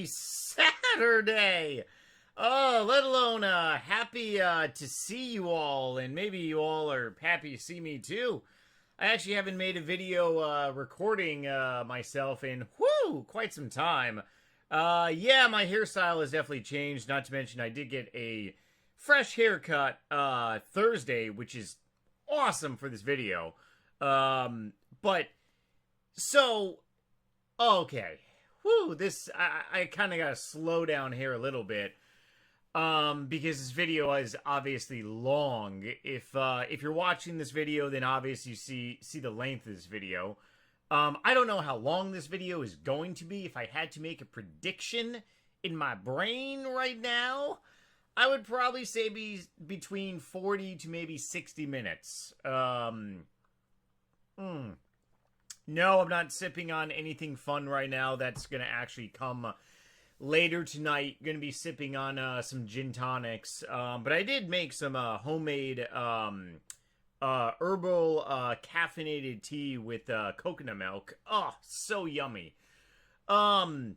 happy Saturday! Oh, let alone happy to see you all, and maybe you all are happy to see me too. I actually haven't made a video recording myself in, quite some time. Yeah, my hairstyle has definitely changed, not to mention I did get a fresh haircut Thursday, which is awesome for this video. But, so, okay. I kind of got to slow down here a little bit. Because this video is obviously long. If you're watching this video, then obviously you see the length of this video. I don't know how long this video is going to be. If I had to make a prediction in my brain right now, I would probably say between 40 to maybe 60 minutes. No, I'm not sipping on anything fun right now. That's going to actually come later tonight. Going to be sipping on some gin tonics. But I did make some homemade herbal caffeinated tea with coconut milk. Oh, so yummy. Looking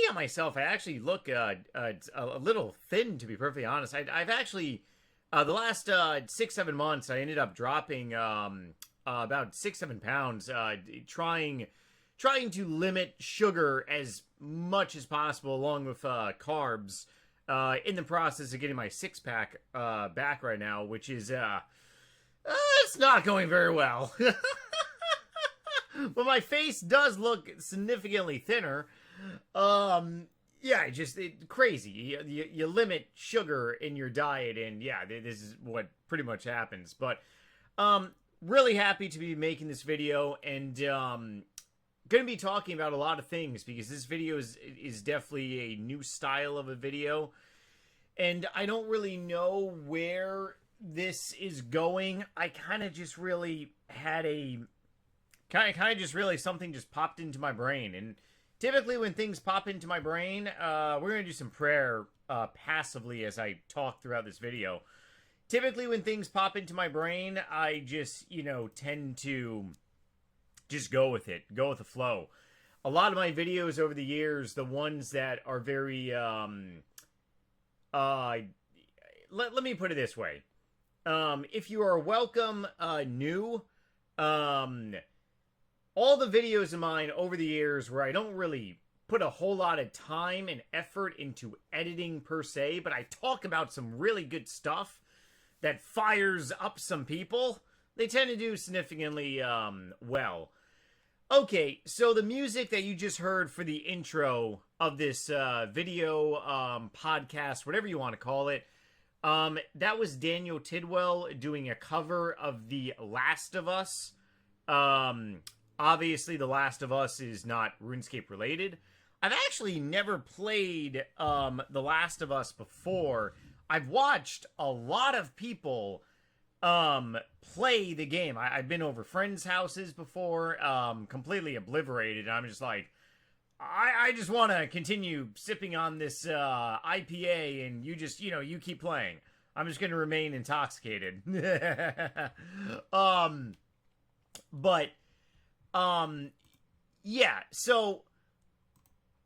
at myself, I actually look a little thin, to be perfectly honest. I've actually the last 6-7 months I ended up dropping about 6-7 pounds, trying to limit sugar as much as possible, along with carbs, in the process of getting my six-pack back right now, which is it's not going very well. But my face does look significantly thinner. Yeah, crazy. You limit sugar in your diet, and yeah, this is what pretty much happens. But really happy to be making this video, and going to be talking about a lot of things, because this video is definitely a new style of a video, and I don't really know where this is going. I kind of just really had something just popped into my brain, and typically when things pop into my brain, we're going to do some prayer passively as I talk throughout this video. Typically when things pop into my brain, I just, tend to just go with it, go with the flow. A lot of my videos over the years, the ones that are very, let me put it this way. If you are welcome new, all the videos of mine over the years where I don't really put a whole lot of time and effort into editing per se, but I talk about some really good stuff that fires up some people, they tend to do significantly well. Okay, so the music that you just heard for the intro of this video, podcast, whatever you want to call it, that was Daniel Tidwell doing a cover of The Last of Us. Obviously, The Last of Us is not RuneScape related. I've actually never played The Last of Us before. I've watched a lot of people play the game. I've been over friends' houses before, completely obliterated. I'm just like, I just want to continue sipping on this IPA, and you just, you keep playing. I'm just going to remain intoxicated. Yeah, so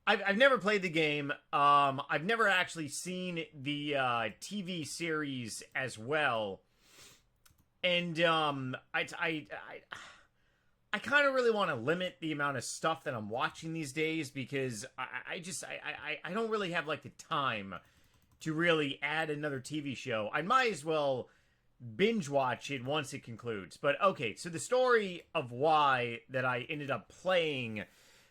I've never played the game. I've never actually seen the TV series as well. And I kind of really want to limit the amount of stuff that I'm watching these days, because I don't really have like the time to really add another TV show. I might as well binge watch it once it concludes. But okay, so the story of why that I ended up playing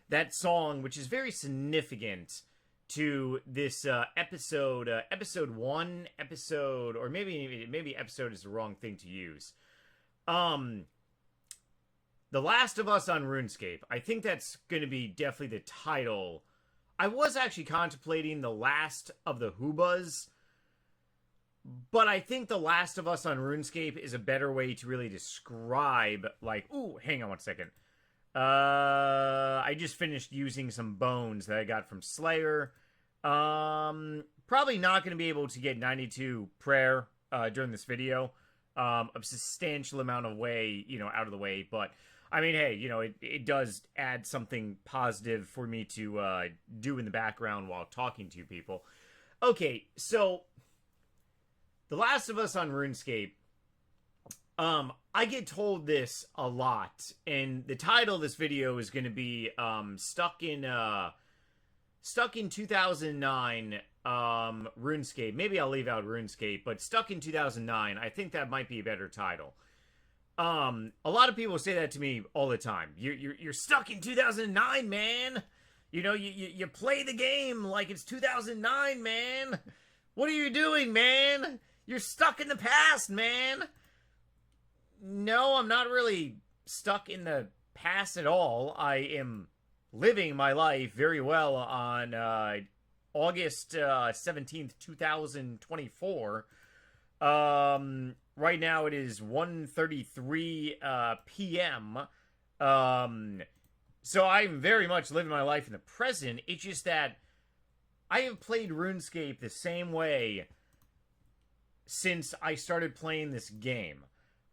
that song, which is very significant to this episode 1, or maybe episode is the wrong thing to use. The Last of Us on RuneScape. I think that's going to be definitely the title. I was actually contemplating The Last of the Hoobas, but I think The Last of Us on RuneScape is a better way to really describe, like, ooh, hang on one second. I just finished using some bones that I got from Slayer. Probably not going to be able to get 92 prayer during this video. A substantial amount of way, out of the way. But I mean, hey, you know, it does add something positive for me to do in the background while talking to people. Okay, so The Last of Us on RuneScape. I get told this a lot, and the title of this video is going to be stuck in 2009 RuneScape. Maybe I'll leave out RuneScape, but stuck in 2009. I think that might be a better title. A lot of people say that to me all the time. You're stuck in 2009, man. You know, you play the game like it's 2009, man. What are you doing, man? You're stuck in the past, man. No, I'm not really stuck in the past at all. I am living my life very well on August 17th, 2024. Right now it is 1:33 p.m. So I'm very much living my life in the present. It's just that I have played RuneScape the same way since I started playing this game.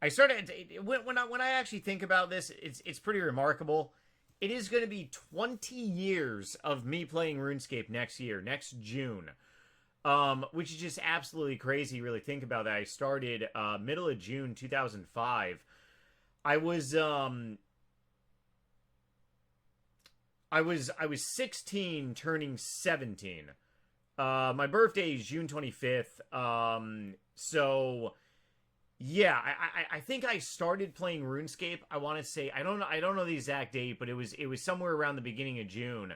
I started when I actually think about this, it's pretty remarkable. It is going to be 20 years of me playing RuneScape next year, next June, which is just absolutely crazy. Really think about that. I started middle of June 2005. I was 16, turning 17. My birthday is June 25th. So yeah, I think I started playing RuneScape. I want to say I don't know the exact date, but it was somewhere around the beginning of June.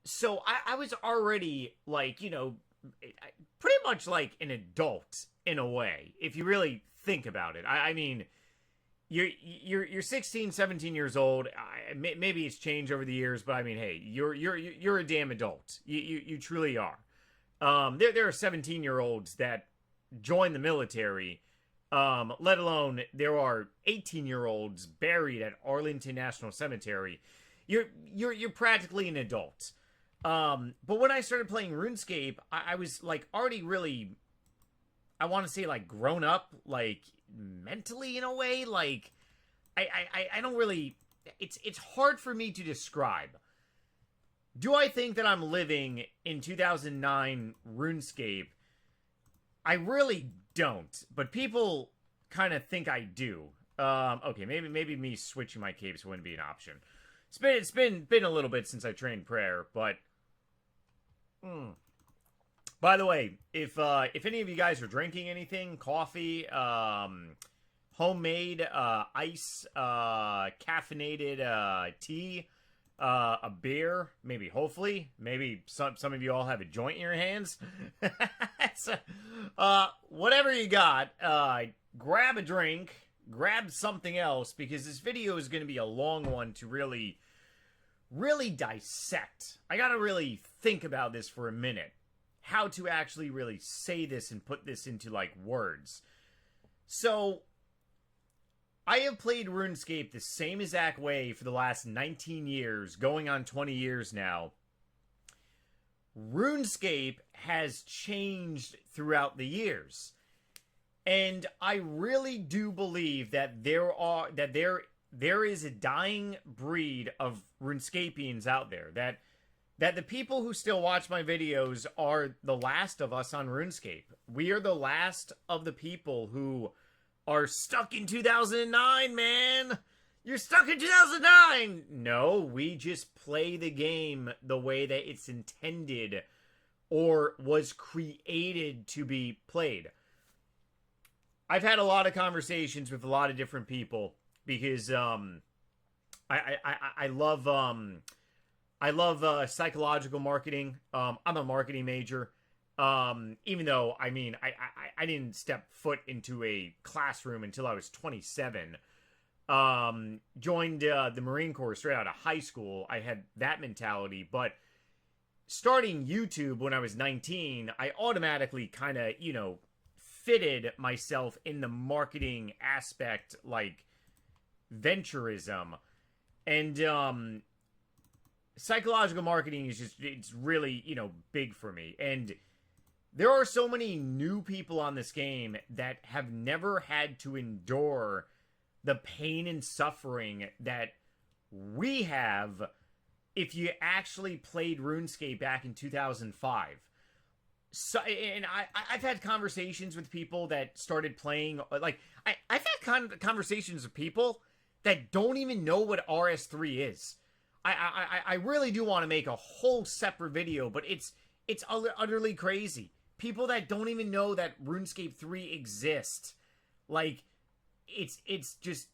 So I was already like, you know, pretty much like an adult in a way, if you really think about it. I mean, you're 16, 17 years old. Maybe it's changed over the years, but I mean, hey, you're a damn adult. You truly are. There are 17-year-olds that join the military, let alone there are 18-year-olds buried at Arlington National Cemetery. You're practically an adult. But when I started playing RuneScape, I was like already really, I want to say like grown up, like mentally in a way. Like I don't really, it's hard for me to describe. Do I think that I'm living in 2009 RuneScape? I really don't, but people kind of think I do. Okay, maybe me switching my capes wouldn't be an option. It's been a little bit since I trained prayer, but by the way, if any of you guys are drinking anything, coffee, homemade ice, caffeinated tea, a beer, maybe, hopefully, maybe some of you all have a joint in your hands. So, whatever you got, grab a drink, grab something else, because this video is going to be a long one to really dissect. I gotta really think about this for a minute. How to actually really say this and put this into, like, words. So, I have played RuneScape the same exact way for the last 19 years, going on 20 years now. RuneScape has changed throughout the years. And I really do believe that there is a dying breed of RuneScapians out there. That the people who still watch my videos are the last of us on RuneScape. We are the last of the people who are stuck in 2009, man. You're stuck in 2009. No, we just play the game the way that it's intended or was created to be played. I've had a lot of conversations with a lot of different people because I love psychological marketing. I'm a marketing major. Even though, I mean, I didn't step foot into a classroom until I was 27. Joined the Marine Corps straight out of high school. I had that mentality, but starting YouTube when I was 19, I automatically kind of, you know, fitted myself in the marketing aspect, like venturism. And psychological marketing is just, it's really, you know, big for me. And there are so many new people on this game that have never had to endure the pain and suffering that we have if you actually played RuneScape back in 2005. So, and I've had conversations with people that started playing, like, I've had conversations with people that don't even know what RS3 is. I really do want to make a whole separate video, but it's utterly crazy. People that don't even know that RuneScape 3 exists. Like, it's just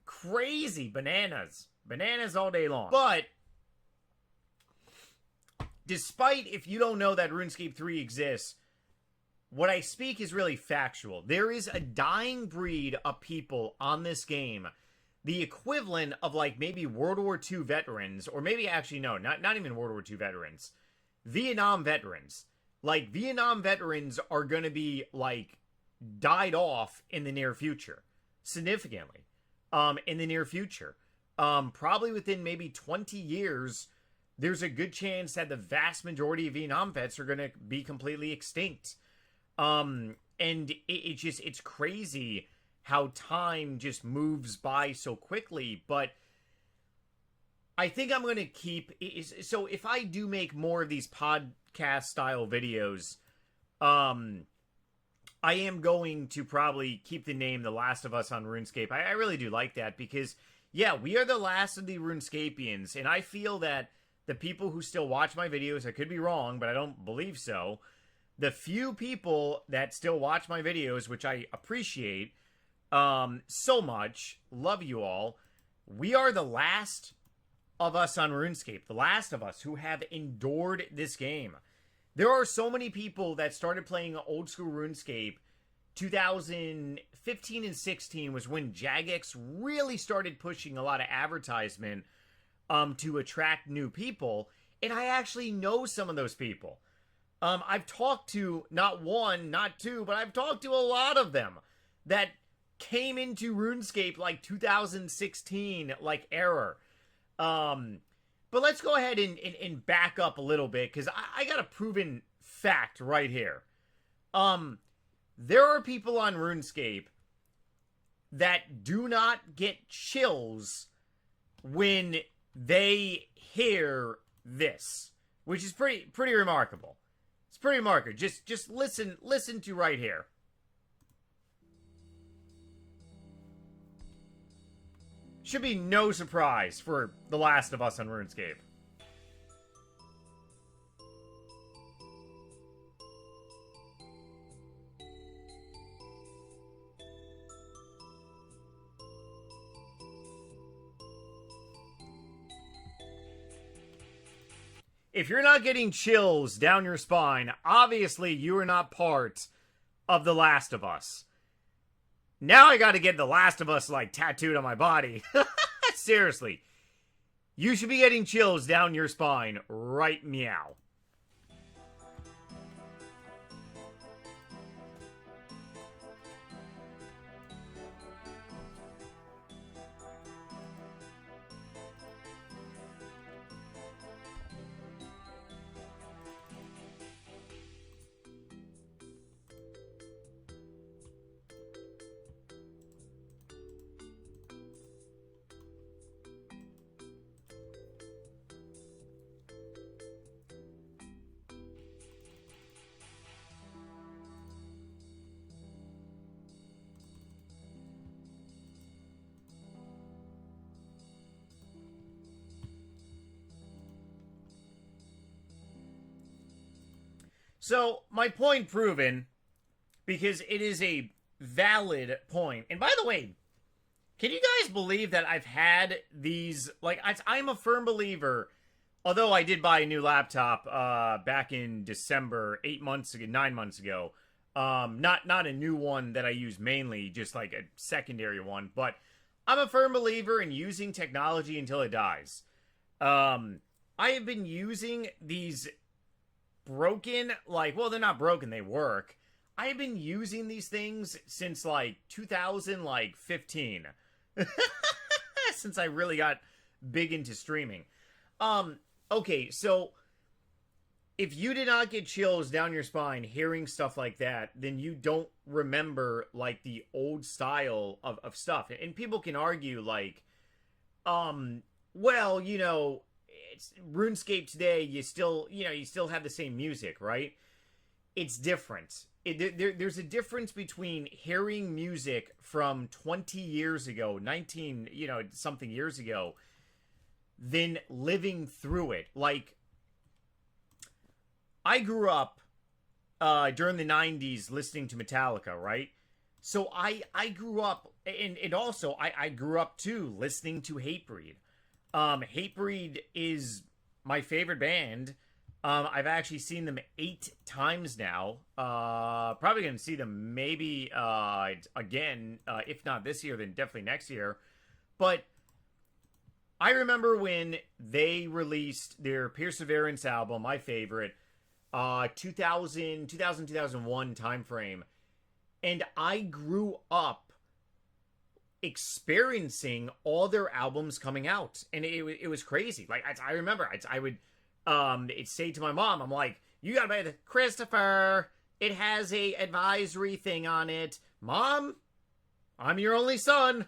crazy. Bananas all day long. But despite if you don't know that RuneScape 3 exists, what I speak is really factual. There is a dying breed of people on this game, the equivalent of, like, maybe World War II veterans, or maybe actually, no, not even World War II veterans, Vietnam veterans. Like, Vietnam veterans are going to be, like, died off in the near future, significantly, in the near future. Probably within maybe 20 years, there's a good chance that the vast majority of Vietnam vets are going to be completely extinct. And it's crazy how time just moves by so quickly. But I think I'm going to keep... So if I do make more of these podcast-style videos, I am going to probably keep the name The Last of Us on RuneScape. I really do like that because, yeah, we are the last of the RuneScapians. And I feel that the people who still watch my videos, I could be wrong, but I don't believe so. The few people that still watch my videos, which I appreciate so much, love you all. We are the last of us on RuneScape, the last of us who have endured this game. There are so many people that started playing old school RuneScape. 2015 and 16 was when Jagex really started pushing a lot of advertisement to attract new people, and I actually know some of those people. I've talked to not one, not two, but I've talked to a lot of them that came into RuneScape like 2016, like era. But let's go ahead and back up a little bit, because I got a proven fact right here. There are people on RuneScape that do not get chills when they hear this, which is pretty remarkable. It's pretty remarkable. Just listen to right here. Should be no surprise for The Last of Us on RuneScape. If you're not getting chills down your spine, obviously you are not part of The Last of Us. Now I gotta get The Last of Us, like, tattooed on my body. Seriously. You should be getting chills down your spine right meow. So, my point proven, because it is a valid point. And by the way, can you guys believe that I've had these, like, I'm a firm believer, although I did buy a new laptop back in December, 9 months ago. Not a new one that I use mainly, just like a secondary one, but I'm a firm believer in using technology until it dies. I have been using these broken, like, well, they're not broken, they work. I've been using these things since, like, 2015. Since I really got big into streaming. Okay, so if you did not get chills down your spine hearing stuff like that, then you don't remember like the old style of stuff. And people can argue like, well, it's RuneScape today. You still have the same music, right? It's different. There's a difference between hearing music from 20 years ago, 19, something years ago, than living through it. Like, I grew up during the 90s listening to Metallica, right? So I grew up, and also I grew up too listening to Hatebreed. Hatebreed is my favorite band. I've actually seen them 8 times now. Probably going to see them maybe again, if not this year, then definitely next year. But I remember when they released their Perseverance album, my favorite, 2001 time frame, and I grew up experiencing all their albums coming out, and it was crazy. Like I remember, I would say to my mom, I'm like, you gotta buy the Christopher. It has a advisory thing on it. Mom, I'm your only son.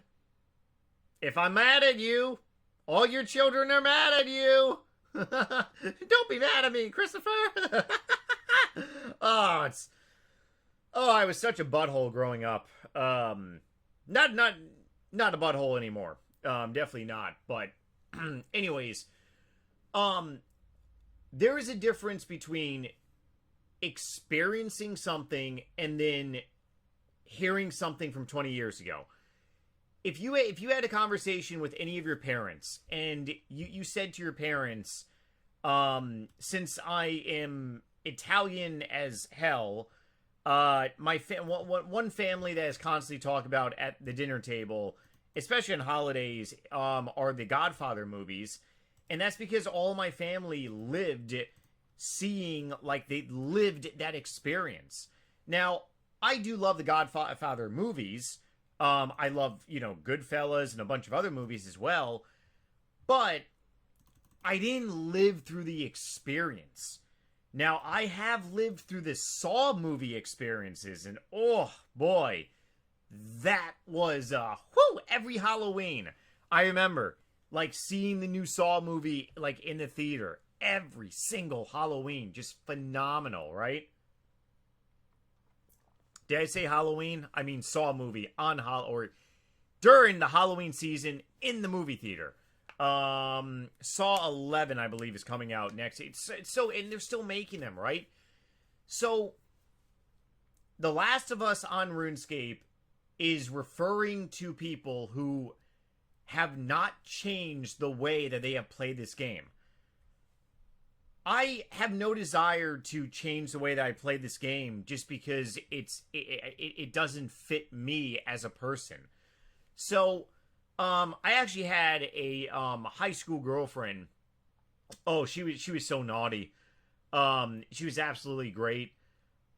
If I'm mad at you, all your children are mad at you. Don't be mad at me, Christopher. I was such a butthole growing up. Not a butthole anymore. Definitely not. But anyways, there is a difference between experiencing something and then hearing something from 20 years ago. If you had a conversation with any of your parents and you said to your parents, since I am Italian as hell, one family that is constantly talked about at the dinner table, especially on holidays, are the Godfather movies. And that's because all my family lived seeing, like, they lived that experience. Now, I do love the Godfather movies. I love, Goodfellas and a bunch of other movies as well. But I didn't live through the experience. Now, I have lived through the Saw movie experiences, and oh boy, that was, every Halloween. I remember, like, seeing the new Saw movie, like, in the theater every single Halloween. Just phenomenal, right? Did I say Halloween? I mean Saw movie on or during the Halloween season in the movie theater. Saw 11, I believe, is coming out next. It's so, and they're still making them, right? So, The Last of Us on RuneScape is referring to people who have not changed the way that they have played this game. I have no desire to change the way that I play this game just because it doesn't fit me as a person. So, I actually had a high school girlfriend. Oh, she was so naughty. She was absolutely great.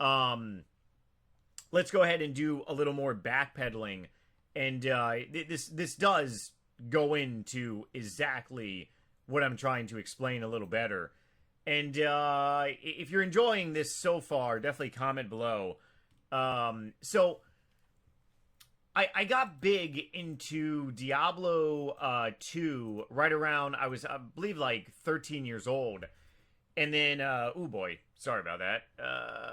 Let's go ahead and do a little more backpedaling, and this does go into exactly what I'm trying to explain a little better. And if you're enjoying this so far, definitely comment below. So I got big into Diablo 2 right around, I believe, like 13 years old. And then, oh boy, sorry about that.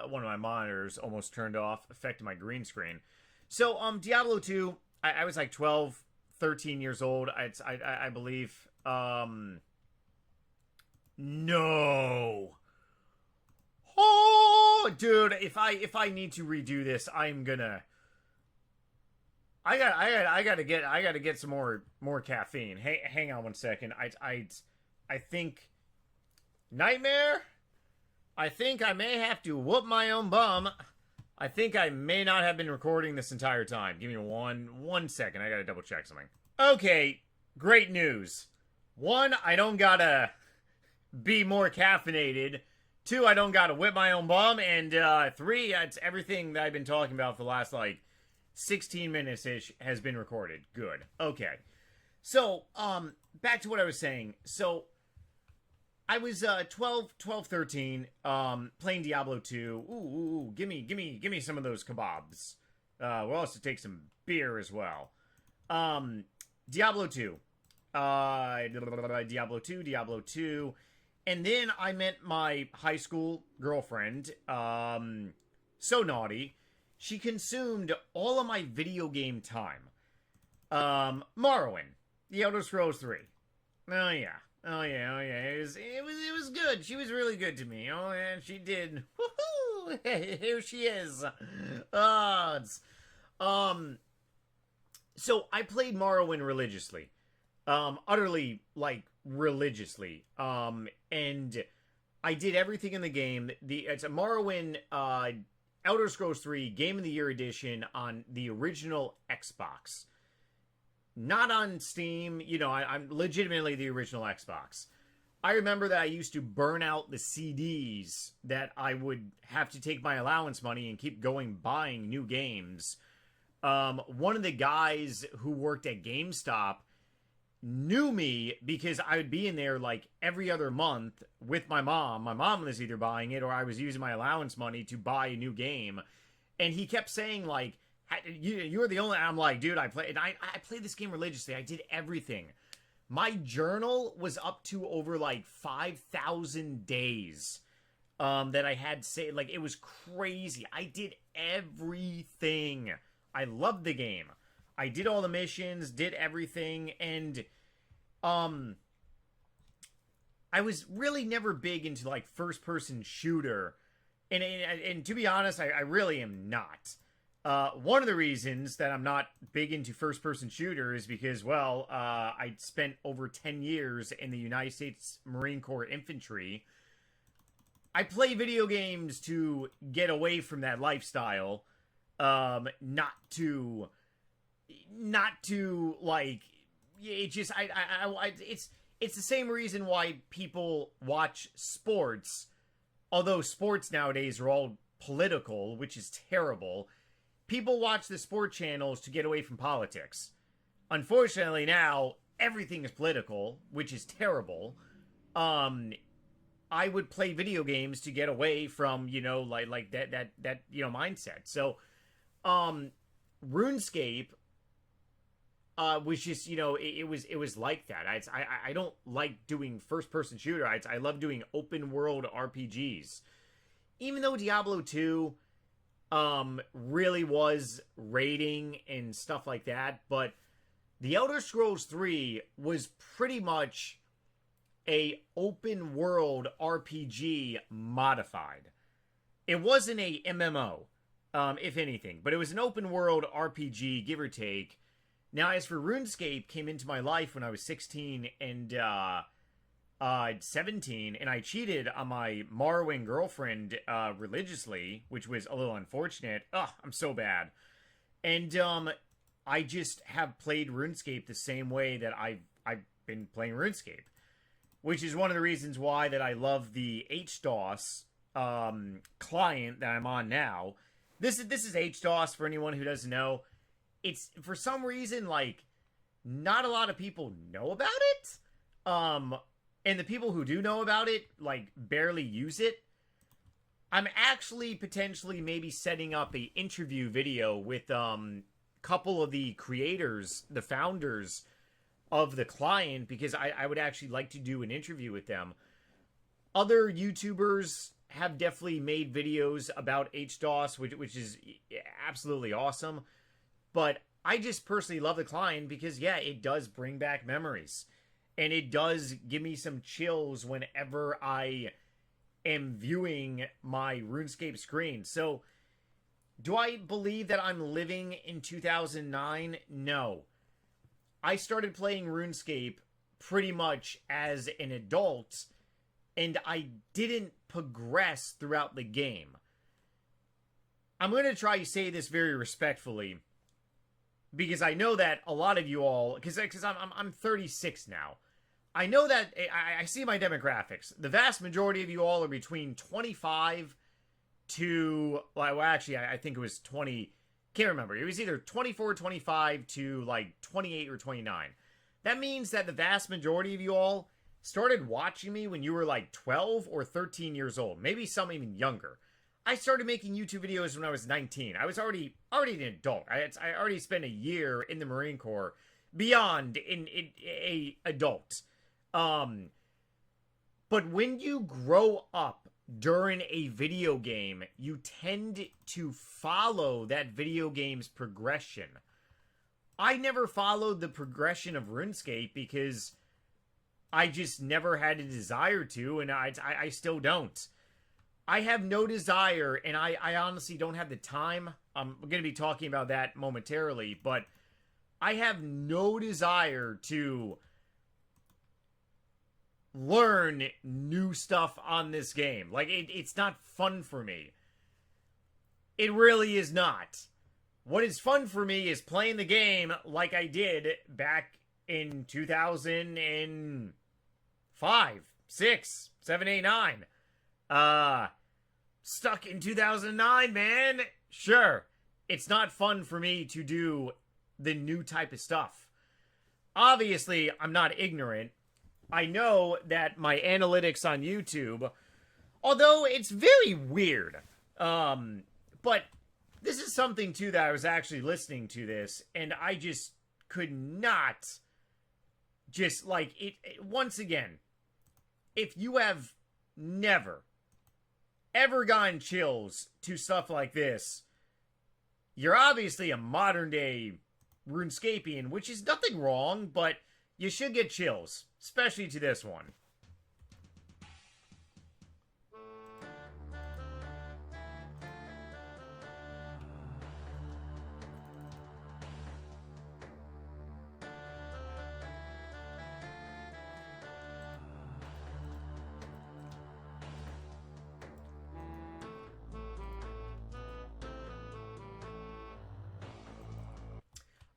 One of my monitors almost turned off, affecting my green screen. So, Diablo 2, I was like 12, 13 years old, I believe. No. Oh, dude, if I need to redo this, I'm gonna. I gotta get some more caffeine. Hey, hang on one second. I think Nightmare. I think I may have to whoop my own bum. I think I may not have been recording this entire time. Give me one second. I gotta double check something. Okay, great news. 1, I don't gotta be more caffeinated. 2, I don't gotta whip my own bum. And 3, it's everything that I've been talking about for the last, like, 16 minutes-ish has been recorded. Good. Okay. So, back to what I was saying. So, I was 12, 13, playing Diablo 2. Ooh, give me some of those kebabs. We'll also take some beer as well. Diablo 2. Diablo 2. And then I met my high school girlfriend, so naughty. She consumed all of my video game time. Morrowind, The Elder Scrolls 3. Oh yeah. It was good. She was really good to me. Oh, and she did. Woohoo! Here she is. So I played Morrowind religiously. Utterly, like, religiously. And I did everything in the game. It's a Morrowind, Elder Scrolls 3 Game of the Year edition on the original Xbox. Not on Steam. You know, I'm legitimately the original Xbox. I remember that I used to burn out the CDs that I would have to take my allowance money and keep going buying new games. One of the guys who worked at GameStop knew me because I would be in there like every other month with my mom. My mom was either buying it or I was using my allowance money to buy a new game. And he kept saying like, you're the only... I'm like, dude, I played this game religiously. I did everything. My journal was up to over like 5,000 days that I had say, like, it was crazy. I did everything. I loved the game. I did all the missions, did everything, and I was really never big into like first-person shooter, and to be honest, I really am not. One of the reasons that I'm not big into first-person shooter is because, well, I spent over 10 years in the United States Marine Corps Infantry. I play video games to get away from that lifestyle, not to like, it just, it's the same reason why people watch sports, although sports nowadays are all political, which is terrible. People watch the sport channels to get away from politics. Unfortunately now, everything is political, which is terrible. I would play video games to get away from, you know, like that you know, mindset. So, RuneScape was just, you know, it was like that. I don't like doing first person shooter. I love doing open world RPGs. Even though Diablo 2 really was raiding and stuff like that, but The Elder Scrolls 3 was pretty much a open world RPG modified. It wasn't a MMO, if anything, but it was an open world RPG, give or take. Now, as for RuneScape, came into my life when I was 16 and 17, and I cheated on my Morrowind girlfriend religiously, which was a little unfortunate. Ugh, I'm so bad. And I just have played RuneScape the same way that I've been playing RuneScape, which is one of the reasons why that I love the HDOS client that I'm on now. This is HDOS for anyone who doesn't know. It's, for some reason, like, not a lot of people know about it. And the people who do know about it, like, barely use it. I'm actually potentially maybe setting up a interview video with couple of the creators, the founders of the client, because I would actually like to do an interview with them. Other YouTubers have definitely made videos about HDOS, which is absolutely awesome. But I just personally love the client because, yeah, it does bring back memories. And it does give me some chills whenever I am viewing my RuneScape screen. So, do I believe that I'm living in 2009? No. I started playing RuneScape pretty much as an adult, and I didn't progress throughout the game. I'm going to try to say this very respectfully, because I know that a lot of you all, because I'm 36 now. I know that, I see my demographics. The vast majority of you all are between 25 to, well, actually, I think it was 20, can't remember. It was either 24, 25 to like 28 or 29. That means that the vast majority of you all started watching me when you were like 12 or 13 years old, maybe some even younger. I started making YouTube videos when I was 19. I was already an adult. I already spent a year in the Marine Corps, beyond in a adult. But when you grow up during a video game, you tend to follow that video game's progression. I never followed the progression of RuneScape because I just never had a desire to, and I still don't. I have no desire, and I honestly don't have the time. I'm going to be talking about that momentarily, but I have no desire to learn new stuff on this game. Like, it's not fun for me. It really is not. What is fun for me is playing the game like I did back in 2005, 6, 7, 8, 9. Stuck in 2009, man. Sure, it's not fun for me to do the new type of stuff. Obviously, I'm not ignorant. I know that my analytics on YouTube, although it's very weird, but this is something too that I was actually listening to this, and I just could not just like it. Once again, if you have never ever gotten chills to stuff like this, you're obviously a modern day RuneScapian, which is nothing wrong, but you should get chills, especially to this one.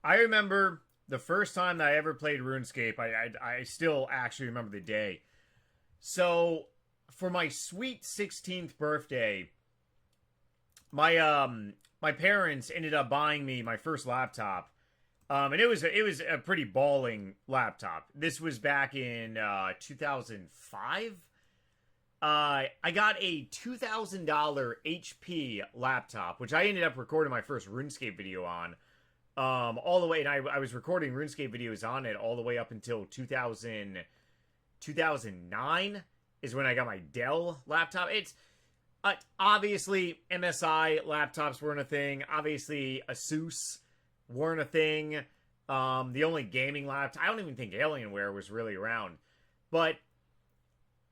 I remember the first time that I ever played RuneScape. I still actually remember the day. So, for my sweet 16th birthday, my parents ended up buying me my first laptop. And it was a pretty balling laptop. This was back in 2005. I got a $2,000 HP laptop, which I ended up recording my first RuneScape video on. All the way, and I was recording RuneScape videos on it all the way up until 2009 is when I got my Dell laptop. It's obviously MSI laptops weren't a thing. Obviously Asus weren't a thing. The only gaming laptop, I don't even think Alienware was really around. But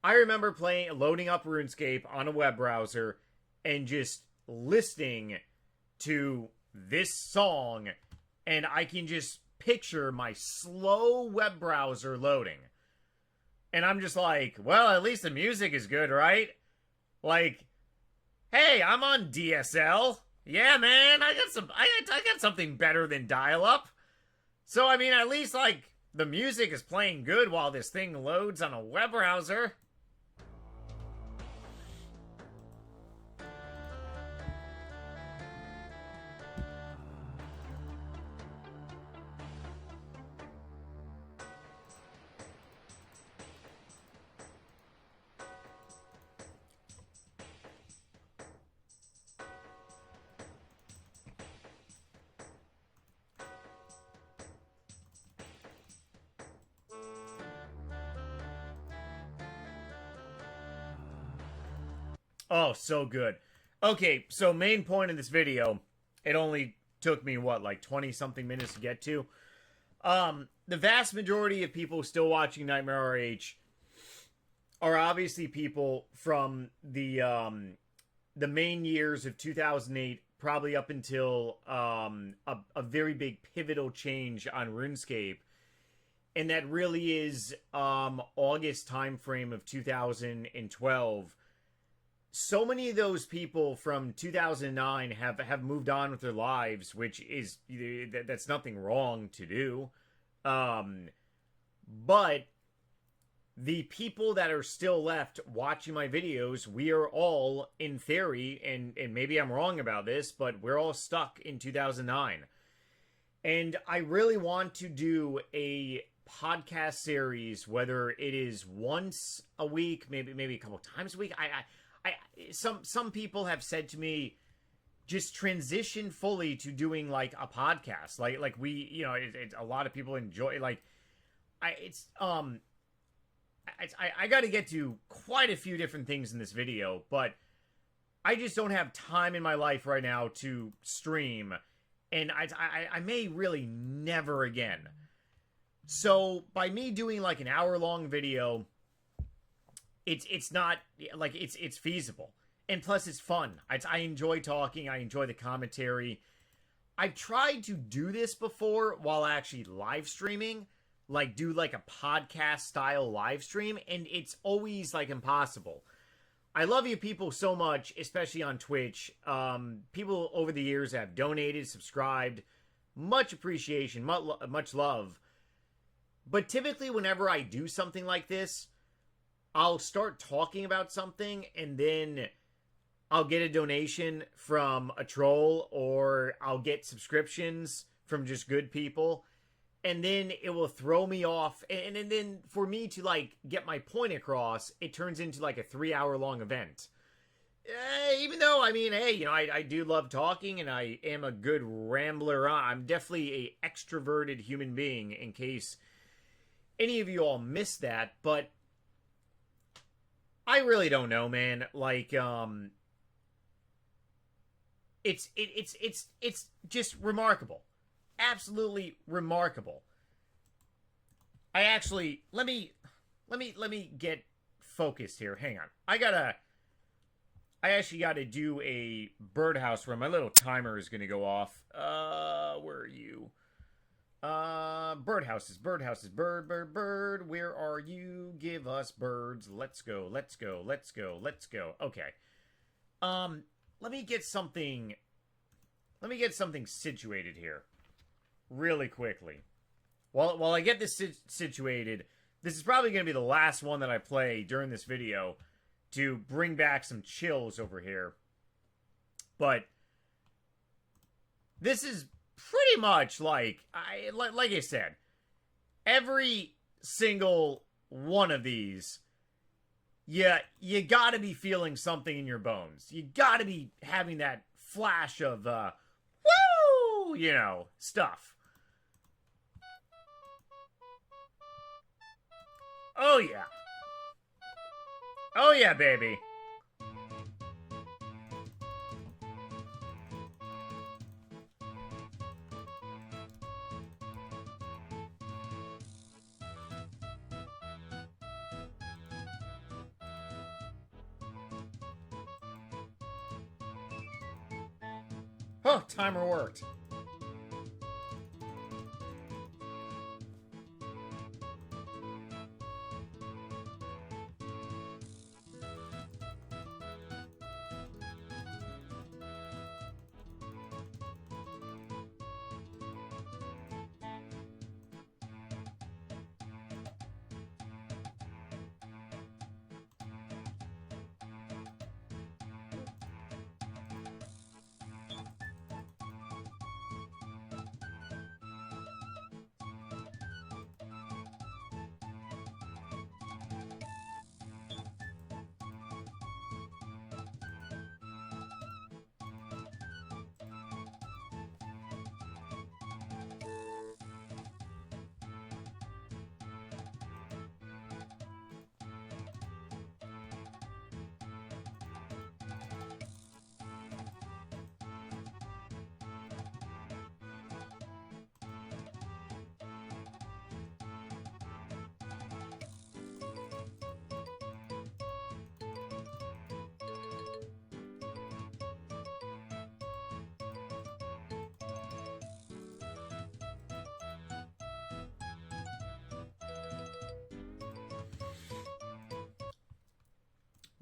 I remember loading up RuneScape on a web browser and just listening to this song, and I can just picture my slow web browser loading. And I'm just like, well, at least the music is good, right? Like, hey, I'm on DSL. Yeah, man, I got something better than dial-up. So, I mean, at least, like, the music is playing good while this thing loads on a web browser. Oh, so good. Okay, so main point of this video, it only took me, what, like 20-something minutes to get to? The vast majority of people still watching NightmareRH are obviously people from the main years of 2008, probably up until a very big pivotal change on RuneScape. And that really is August timeframe of 2012. So many of those people from 2009 have moved on with their lives, which is, that's nothing wrong to do. But the people that are still left watching my videos, we are all, in theory, and maybe I'm wrong about this, but we're all stuck in 2009. And I really want to do a podcast series, whether it is once a week, maybe a couple times a week. Some people have said to me, just transition fully to doing like a podcast, like we, you know, a lot of people enjoy, like, I got to get to quite a few different things in this video, but I just don't have time in my life right now to stream, and I may really never again. So by me doing like an hour-long video, it's not like it's feasible. And plus, it's fun. I enjoy talking. I enjoy the commentary. I've tried to do this before while actually live streaming, like do like a podcast style live stream, and it's always like impossible. I love you people so much, especially on Twitch. People over the years have donated, subscribed. Much appreciation, much love. But typically, whenever I do something like this, I'll start talking about something, and then I'll get a donation from a troll, or I'll get subscriptions from just good people, and then it will throw me off, and then for me to like get my point across, it turns into like a 3-hour long event. Even though, I mean, hey, you know, I do love talking, and I am a good rambler. I'm definitely a extroverted human being, in case any of you all missed that, but I really don't know, man. Like, it's just remarkable. Absolutely remarkable. I actually, let me get focused here. Hang on. I actually gotta do a birdhouse run. My little timer is gonna go off. Where are you? Birdhouses, bird. Where are you? Give us birds. Let's go. Okay. Let me get something situated here really quickly. While I get this situated, this is probably going to be the last one that I play during this video to bring back some chills over here. But this is pretty much like I said, every single one of these, you gotta be feeling something in your bones. You gotta be having that flash of, woo, you know, stuff. Oh yeah. Oh yeah, baby. Oh, timer worked.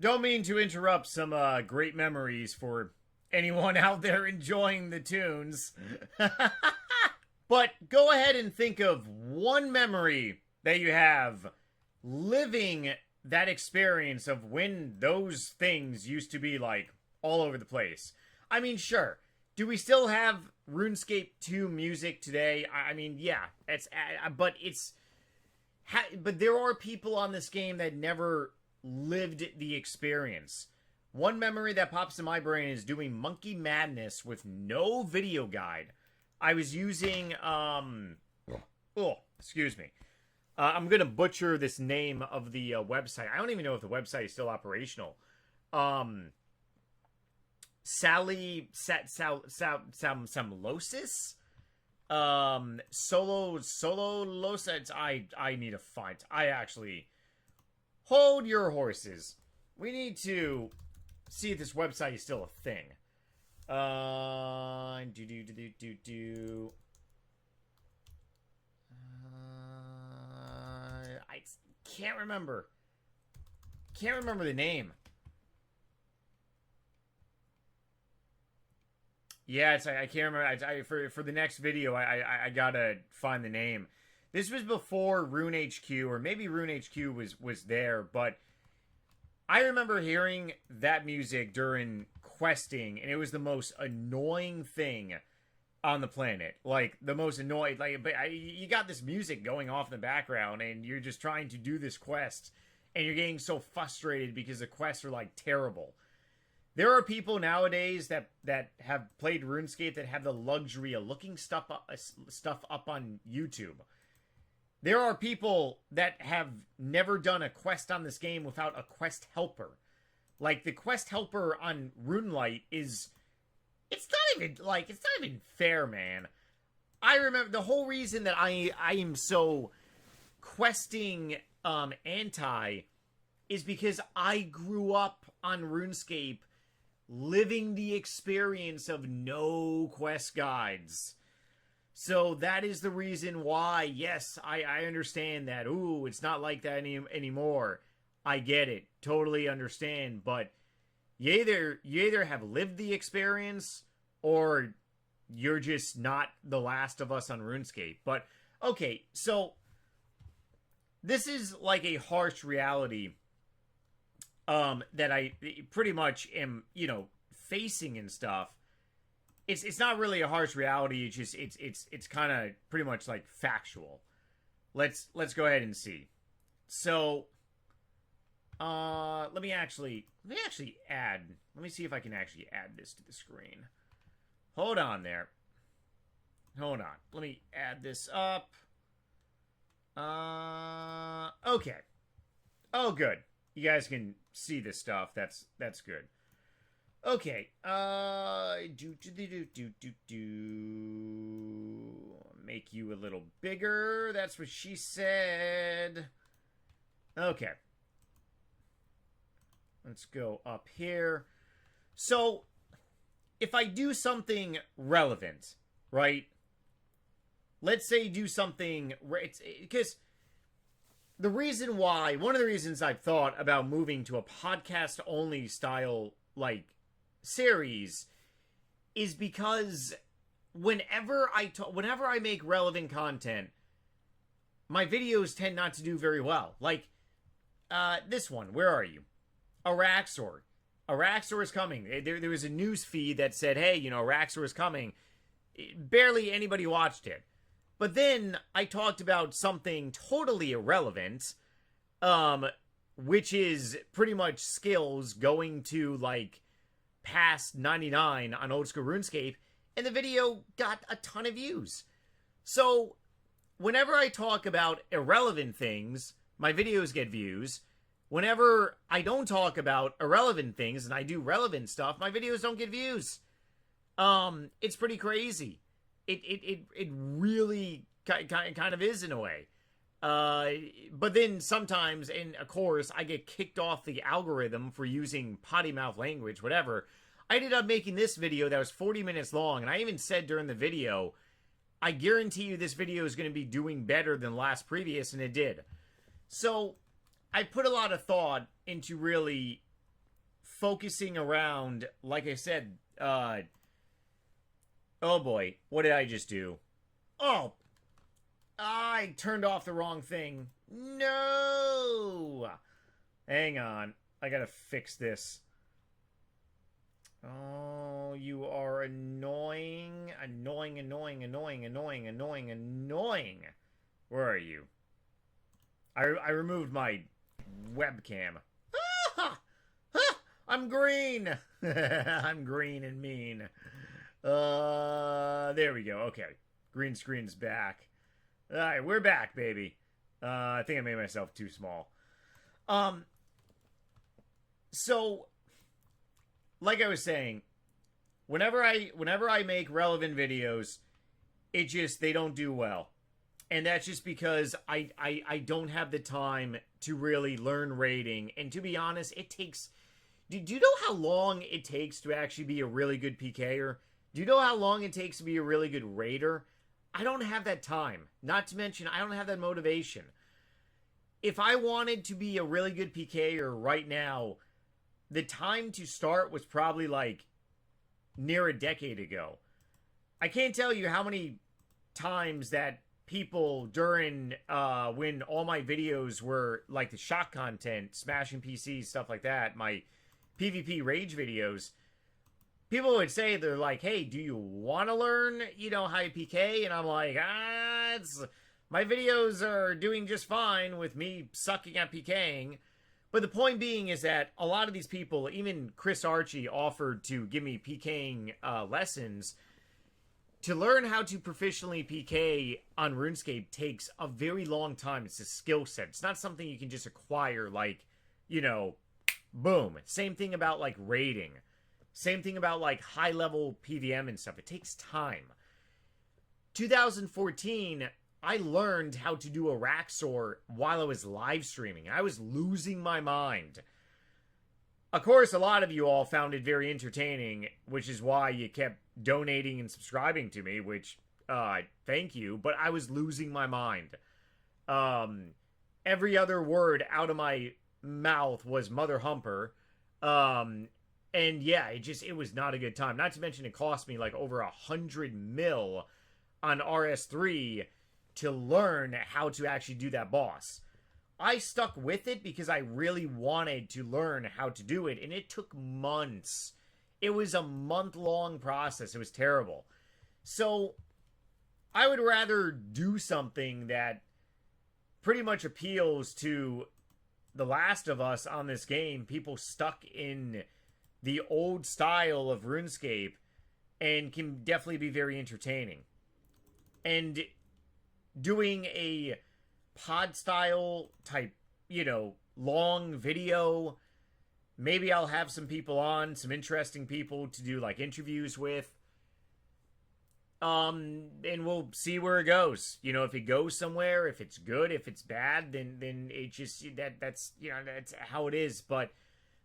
Don't mean to interrupt some great memories for anyone out there enjoying the tunes. But go ahead and think of one memory that you have living that experience of when those things used to be like all over the place. I mean, sure. Do we still have RuneScape 2 music today? I mean, yeah. But it's But there are people on this game that never lived the experience. One memory that pops in my brain is doing Monkey Madness with no video guide. I was using, excuse me. I'm going to butcher this name of the website. I don't even know if the website is still operational. Samlosis? Sololosis. I need to find. I actually hold your horses. We need to see if this website is still a thing. I can't remember. Can't remember the name. Yeah, I can't remember. For the next video, I gotta find the name. This was before RuneHQ, or maybe RuneHQ was there, but I remember hearing that music during questing, and it was the most annoying thing on the planet. Like, the most annoying. Like, you got this music going off in the background, and you're just trying to do this quest, and you're getting so frustrated because the quests are, like, terrible. There are people nowadays that have played RuneScape that have the luxury of looking stuff up on YouTube. There are people that have never done a quest on this game without a quest helper. Like, the quest helper on RuneLite is... It's not even fair, man. I remember the whole reason that I am so questing anti is because I grew up on RuneScape living the experience of no quest guides. So that is the reason why, yes, I understand that. Ooh, it's not like that anymore. I get it. Totally understand. But you either have lived the experience or you're just not the Last of Us on RuneScape. But, okay, so this is like a harsh reality that I pretty much am, facing and stuff. It's not really a harsh reality. It's just it's kind of pretty much like factual. Let's go ahead and see. So, let me actually add. Let me see if I can actually add this to the screen. Hold on there. Hold on. Let me add this up. Okay. Oh, good. You guys can see this stuff. That's good. Okay. Make you a little bigger. That's what she said. Okay. Let's go up here. So, if I do something relevant, right? Let's say do something... Because... one of the reasons I've thought about moving to a podcast-only style, like, series is because whenever I make relevant content, my videos tend not to do very well. Like, this one, where are you? Araxor. Araxor is coming. There was a news feed that said, hey, Araxor is coming. Barely anybody watched it. But then I talked about something totally irrelevant, which is pretty much skills going to, like, past 99 on old school RuneScape, and the video got a ton of views. So, whenever I talk about irrelevant things, my videos get views. Whenever I don't talk about irrelevant things and I do relevant stuff, my videos don't get views. It's pretty crazy. It really kind of is in a way. But then sometimes, and of course, I get kicked off the algorithm for using potty mouth language, whatever. I ended up making this video that was 40 minutes long, and I even said during the video, I guarantee you this video is going to be doing better than last previous, and it did. So, I put a lot of thought into really focusing around, like I said, oh boy, what did I just do? Oh, I turned off the wrong thing. No! Hang on, I gotta fix this. Oh, you are annoying. Annoying. Where are you? I removed my webcam. I'm green. I'm green and mean. There we go. Okay. Green screen's back. All right, we're back, baby. I think I made myself too small. So, like I was saying, whenever I make relevant videos, they don't do well. And that's just because I don't have the time to really learn raiding. And to be honest, it takes... Do you know how long it takes to actually be a really good PKer? Do you know how long it takes to be a really good raider? I don't have that time. Not to mention, I don't have that motivation. If I wanted to be a really good PKer right now, the time to start was probably like near a decade ago. I can't tell you how many times that people during when all my videos were like the shot content, smashing PCs, stuff like that, my PvP rage videos, people would say, they're like, hey, do you want to learn, how you PK? And I'm like, my videos are doing just fine with me sucking at PKing. But the point being is that a lot of these people, even Chris Archie offered to give me PKing lessons. To learn how to proficiently PK on RuneScape takes a very long time. It's a skill set. It's not something you can just acquire like, boom. Same thing about like raiding. Same thing about like high level PVM and stuff. It takes time. 2014, I learned how to do a Raxor while I was live streaming. I was losing my mind. Of course, a lot of you all found it very entertaining, which is why you kept donating and subscribing to me, which, thank you, but I was losing my mind. Every other word out of my mouth was Mother Humper. And yeah, it was not a good time. Not to mention it cost me like over 100 mil on RS3 to learn how to actually do that boss. I stuck with it because I really wanted to learn how to do it, and it took months. It was a month-long process. It was terrible. So, I would rather do something that pretty much appeals to The Last of Us on this game, people stuck in the old style of RuneScape, and can definitely be very entertaining. And doing a pod style type, long video. Maybe I'll have some people on, some interesting people to do like interviews with. And we'll see where it goes. If it goes somewhere, if it's good, if it's bad, then it just that's how it is. But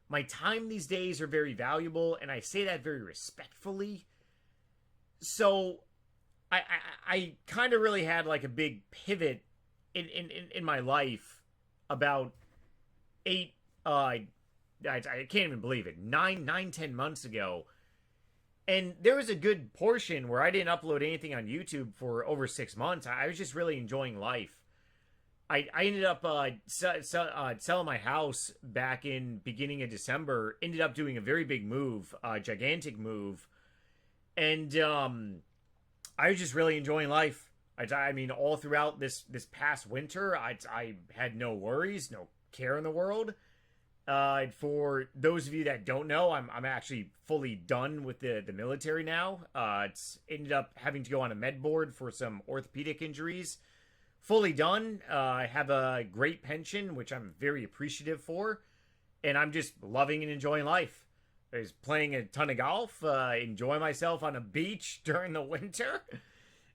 my time these days are very valuable, and I say that very respectfully. So I kind of really had like a big pivot in my life about I can't even believe it, 10 months ago. And there was a good portion where I didn't upload anything on YouTube for over 6 months. I was just really enjoying life. I ended up selling my house back in beginning of December. Ended up doing a very big move, gigantic move. And I was just really enjoying life. I mean, all throughout this past winter, I had no worries, no care in the world. For those of you that don't know, I'm actually fully done with the military now. It's ended up having to go on a med board for some orthopedic injuries. Fully done. I have a great pension, which I'm very appreciative for. And I'm just loving and enjoying life. I was playing a ton of golf, enjoying myself on a beach during the winter.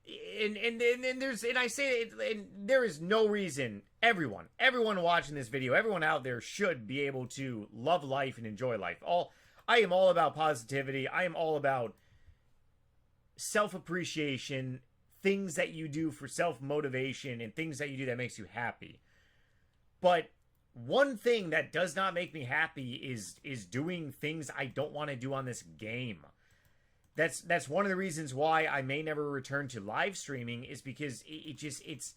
And there is no reason everyone watching this video, everyone out there should be able to love life and enjoy life. I am all about positivity. I am all about self-appreciation, things that you do for self-motivation, and things that you do that makes you happy. But one thing that does not make me happy is doing things I don't want to do on this game. That's one of the reasons why I may never return to live streaming, is because it's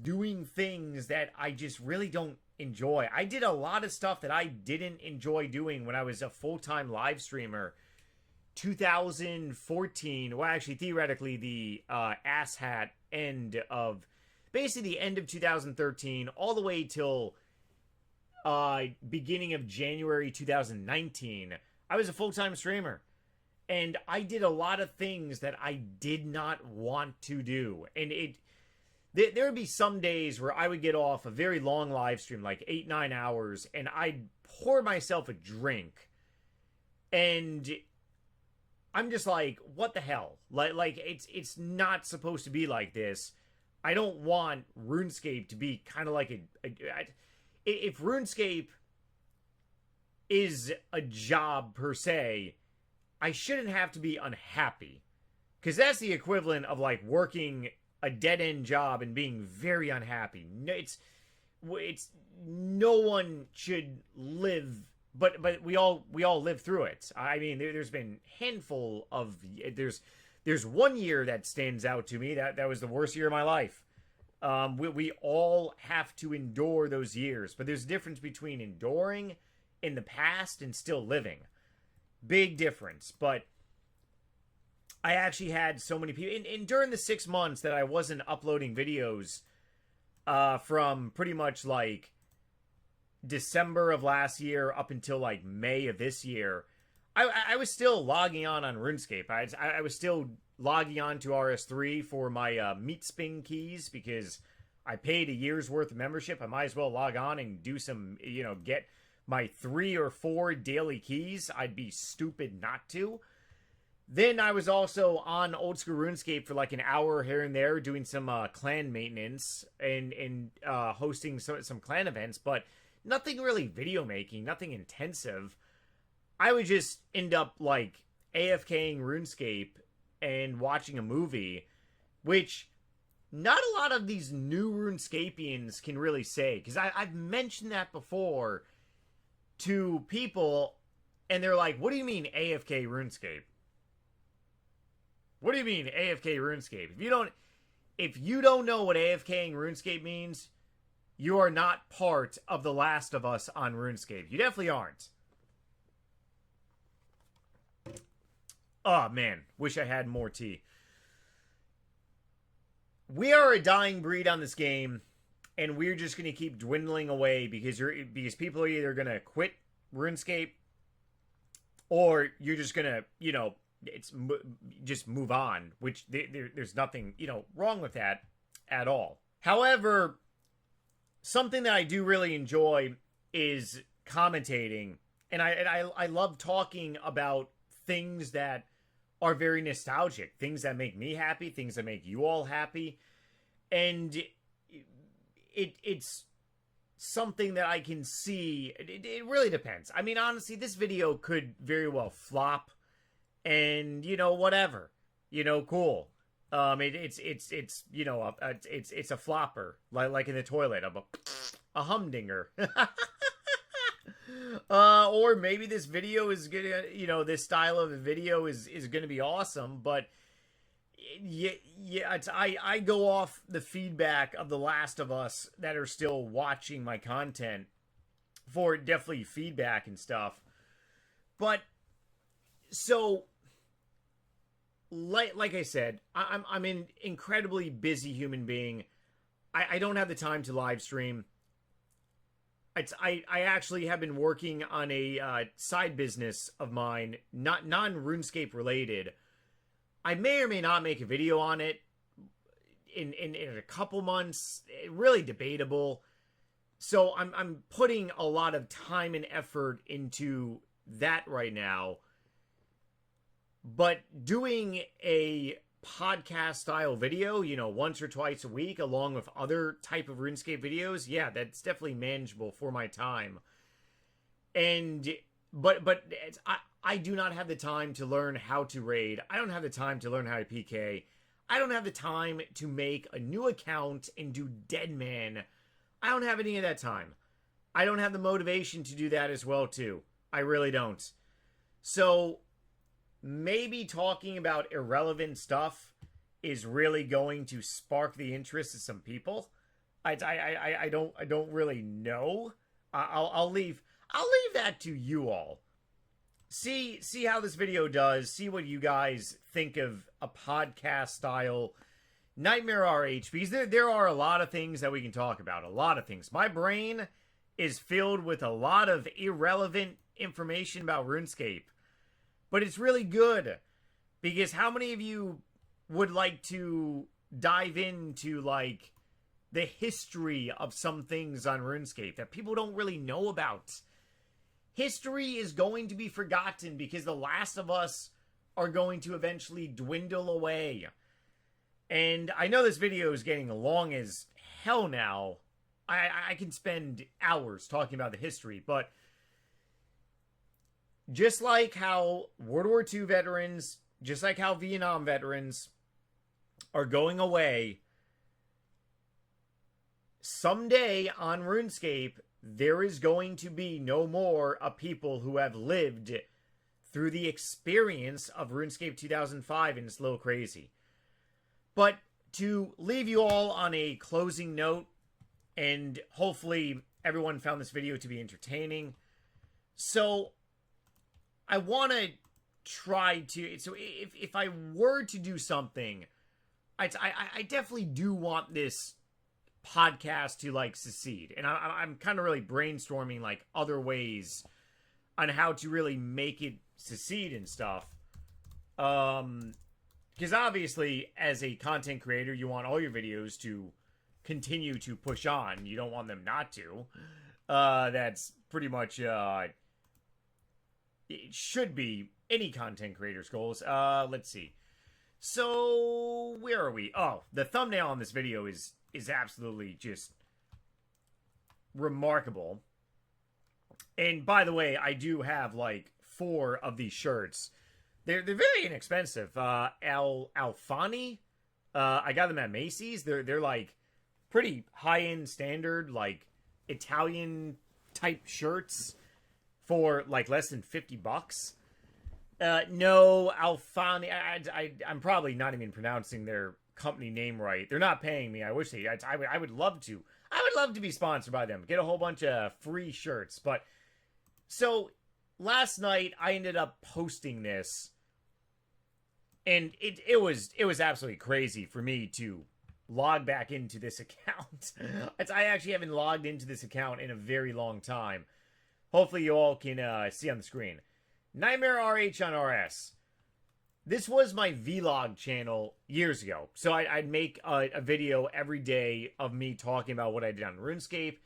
doing things that I just really don't enjoy. I did a lot of stuff that I didn't enjoy doing when I was a full-time live streamer. 2014, well, actually, theoretically, the asshat end of basically the end of 2013 all the way till beginning of January 2019, I was a full-time streamer. And I did a lot of things that I did not want to do. And there would be some days where I would get off a very long live stream, like 8-9 hours, and I'd pour myself a drink. And I'm just like, what the hell? Like it's not supposed to be like this. I don't want RuneScape to be kind of like if RuneScape is a job per se, I shouldn't have to be unhappy. Because that's the equivalent of like working a dead-end job and being very unhappy. It's no one should live, but we all live through it. I mean, there's been handful of there's one year that stands out to me that was the worst year of my life. We all have to endure those years, but there's a difference between enduring in the past and still living. Big difference. But I actually had so many people, and during the 6 months that I wasn't uploading videos, from pretty much like December of last year up until like May of this year, I was still logging on RuneScape. I was still logging on to RS3 for my meat spin keys, because I paid a year's worth of membership. I might as well log on and do some, get my 3 or 4 daily keys. I'd be stupid not to. Then I was also on Old School RuneScape for like an hour here and there, doing some clan maintenance and hosting some clan events, but nothing really video making, nothing intensive. I would just end up like AFKing RuneScape and watching a movie, which not a lot of these new RuneScapians can really say, because I've mentioned that before to people, and they're like, what do you mean AFK RuneScape? What do you mean AFK RuneScape? If you don't know what AFKing RuneScape means, you are not part of The Last of Us on RuneScape. You definitely aren't. Oh man, wish I had more tea. We are a dying breed on this game, and we're just going to keep dwindling away because people are either going to quit RuneScape, or you're just going to, just move on, which there's nothing, wrong with that at all. However, something that I do really enjoy is commentating, and I love talking about things that are very nostalgic, things that make me happy, things that make you all happy, and it's something that I can see. It really depends. I mean, honestly, this video could very well flop, and whatever, cool. It's it's a flopper, like in the toilet, a humdinger. Or maybe this video is gonna, this style of a video is gonna be awesome, but I go off the feedback of The Last of Us that are still watching my content for definitely feedback and stuff. But so, like I said, I'm an incredibly busy human being. I don't have the time to live stream. I actually have been working on a side business of mine, not non-RuneScape related. I may or may not make a video on it in a couple months. Really debatable. So I'm putting a lot of time and effort into that right now. But doing a podcast style video, once or twice a week, along with other type of RuneScape videos, yeah, that's definitely manageable for my time. And but I do not have the time to learn how to raid. I don't have the time to learn how to PK. I don't have the time to make a new account and do Deadman. I don't have any of that time. I don't have the motivation to do that as well too. I really don't. So maybe talking about irrelevant stuff is really going to spark the interest of some people. I don't really know. I'll leave that to you all. See how this video does. See what you guys think of a podcast style NightmareRH, because there are a lot of things that we can talk about. A lot of things. My brain is filled with a lot of irrelevant information about RuneScape. But it's really good. Because how many of you would like to dive into, like, the history of some things on RuneScape that people don't really know about? History is going to be forgotten because The Last of Us are going to eventually dwindle away. And I know this video is getting long as hell now. I can spend hours talking about the history, but just like how World War II veterans, just like how Vietnam veterans are going away, someday on RuneScape, there is going to be no more of people who have lived through the experience of RuneScape 2005, and it's a little crazy. But to leave you all on a closing note, and hopefully everyone found this video to be entertaining. So I want to try to... So if I were to do something, I definitely do want this podcast to, like, succeed. And I'm kind of really brainstorming, like, other ways on how to really make it succeed and stuff. Because obviously, as a content creator, you want all your videos to continue to push on. You don't want them not to. That's pretty much, it should be any content creator's goals. Let's see. So, where are we? Oh, the thumbnail on this video is absolutely just remarkable. And by the way, I do have, like, 4 of these shirts. They're very inexpensive. Alfani, I got them at Macy's. They're like pretty high-end standard, like Italian type shirts for like less than $50. No, Alfani. I'm probably not even pronouncing their company name right. They're not paying me. I wish they. I would love to. I would love to be sponsored by them. Get a whole bunch of free shirts. But so last night I ended up posting this. And it was absolutely crazy for me to log back into this account. I actually haven't logged into this account in a very long time. Hopefully you all can see on the screen. NightmareRH on RS. This was my vlog channel years ago. So I'd make a video every day of me talking about what I did on RuneScape.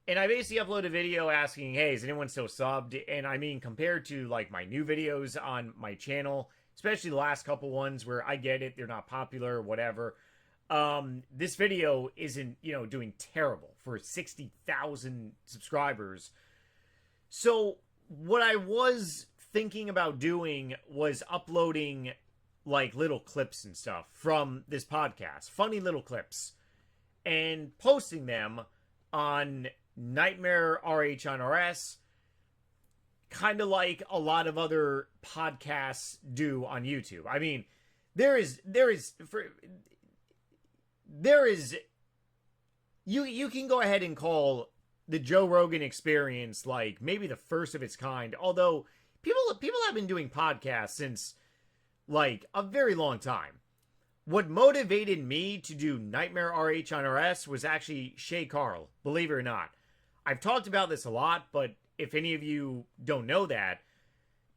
And I basically upload a video asking, hey, is anyone still subbed? And I mean, compared to like my new videos on my channel, especially the last couple ones where I get it, they're not popular, whatever. This video isn't, doing terrible for 60,000 subscribers. So what I was thinking about doing was uploading like little clips and stuff from this podcast, funny little clips, and posting them on NightmareRH on RS, kind of like a lot of other podcasts do on YouTube. I mean, there is you can go ahead and call the Joe Rogan Experience like maybe the first of its kind, although people have been doing podcasts since like a very long time. What motivated me to do NightmareRH on RS was actually Shay Carl, believe it or not. I've talked about this a lot, but if any of you don't know that,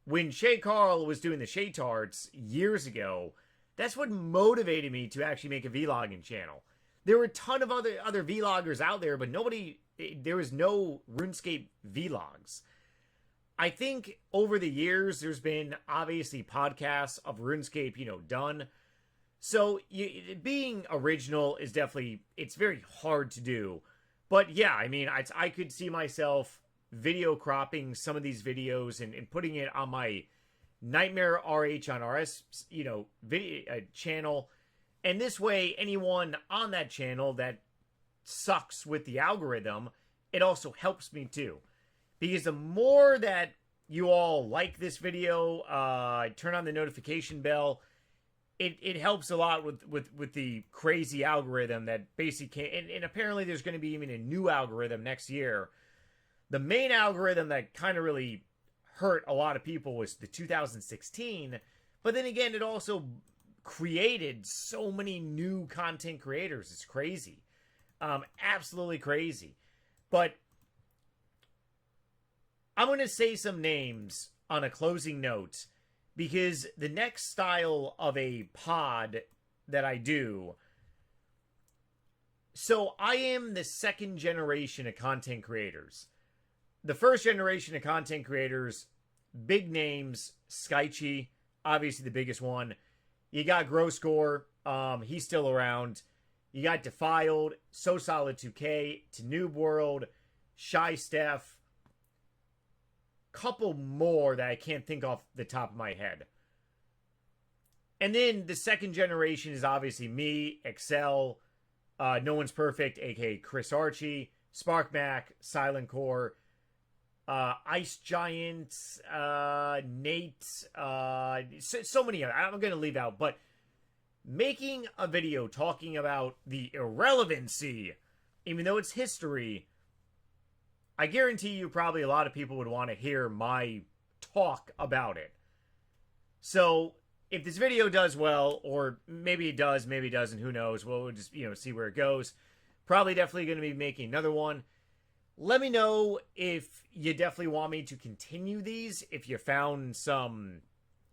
when Shay Carl was doing the Shay Tarts years ago, that's what motivated me to actually make a vlogging channel. There were a ton of other vloggers out there, but there was no RuneScape vlogs. I think over the years, there's been obviously podcasts of RuneScape, done. So being original is definitely, it's very hard to do. But yeah, I mean, I could see myself video cropping some of these videos and putting it on my NightmareRH on RS, video channel. And this way, anyone on that channel that sucks with the algorithm, it also helps me too. Because the more that you all like this video, turn on the notification bell, it helps a lot with the crazy algorithm that basically and apparently there's going to be even a new algorithm next year. The main algorithm that kind of really hurt a lot of people was the 2016, but then again, it also created so many new content creators. It's crazy. Absolutely crazy. But I'm going to say some names on a closing note, because the next style of a pod that I do... So I am the second generation of content creators. The first generation of content creators, big names, Skychi, obviously the biggest one. You got Groscore, he's still around. You got Defiled, So Solid 2K, to Noob World, Shy Steph. Couple more that I can't think off the top of my head. And then the second generation is obviously me, Excel, No One's Perfect, aka Chris Archie, SparkMac, Silent Core, Ice Giant, Nate, so many other. I'm going to leave out, but making a video talking about the irrelevancy, even though it's history, I guarantee you probably a lot of people would want to hear my talk about it. So if this video does well, or maybe it does, maybe it doesn't, who knows, we'll just, see where it goes. Probably definitely going to be making another one. Let me know if you definitely want me to continue these, if you found some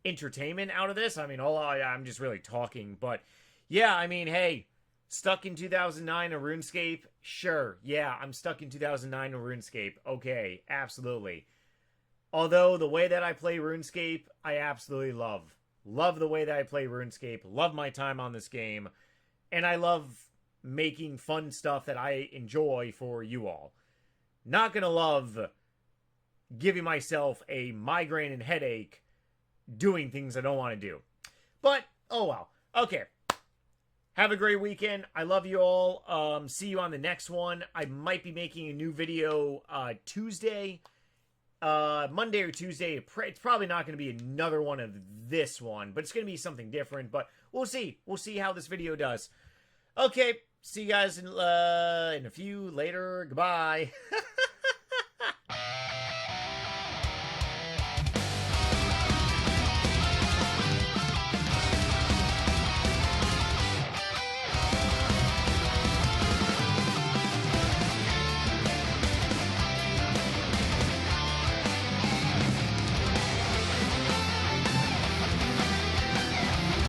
entertainment out of this. I mean, I'm just really talking, but yeah, I mean, hey, stuck in 2009 of RuneScape? Sure, yeah, I'm stuck in 2009 of RuneScape. Okay, absolutely. Although the way that I play RuneScape, I absolutely love. Love the way that I play RuneScape. Love my time on this game. And I love making fun stuff that I enjoy for you all. Not gonna love giving myself a migraine and headache doing things I don't want to do. But, oh well. Okay. Have a great weekend. I love you all. See you on the next one. I might be making a new video Tuesday. Monday or Tuesday. It's probably not going to be another one of this one, but it's going to be something different. But we'll see. We'll see how this video does. Okay. See you guys in a few later. Goodbye.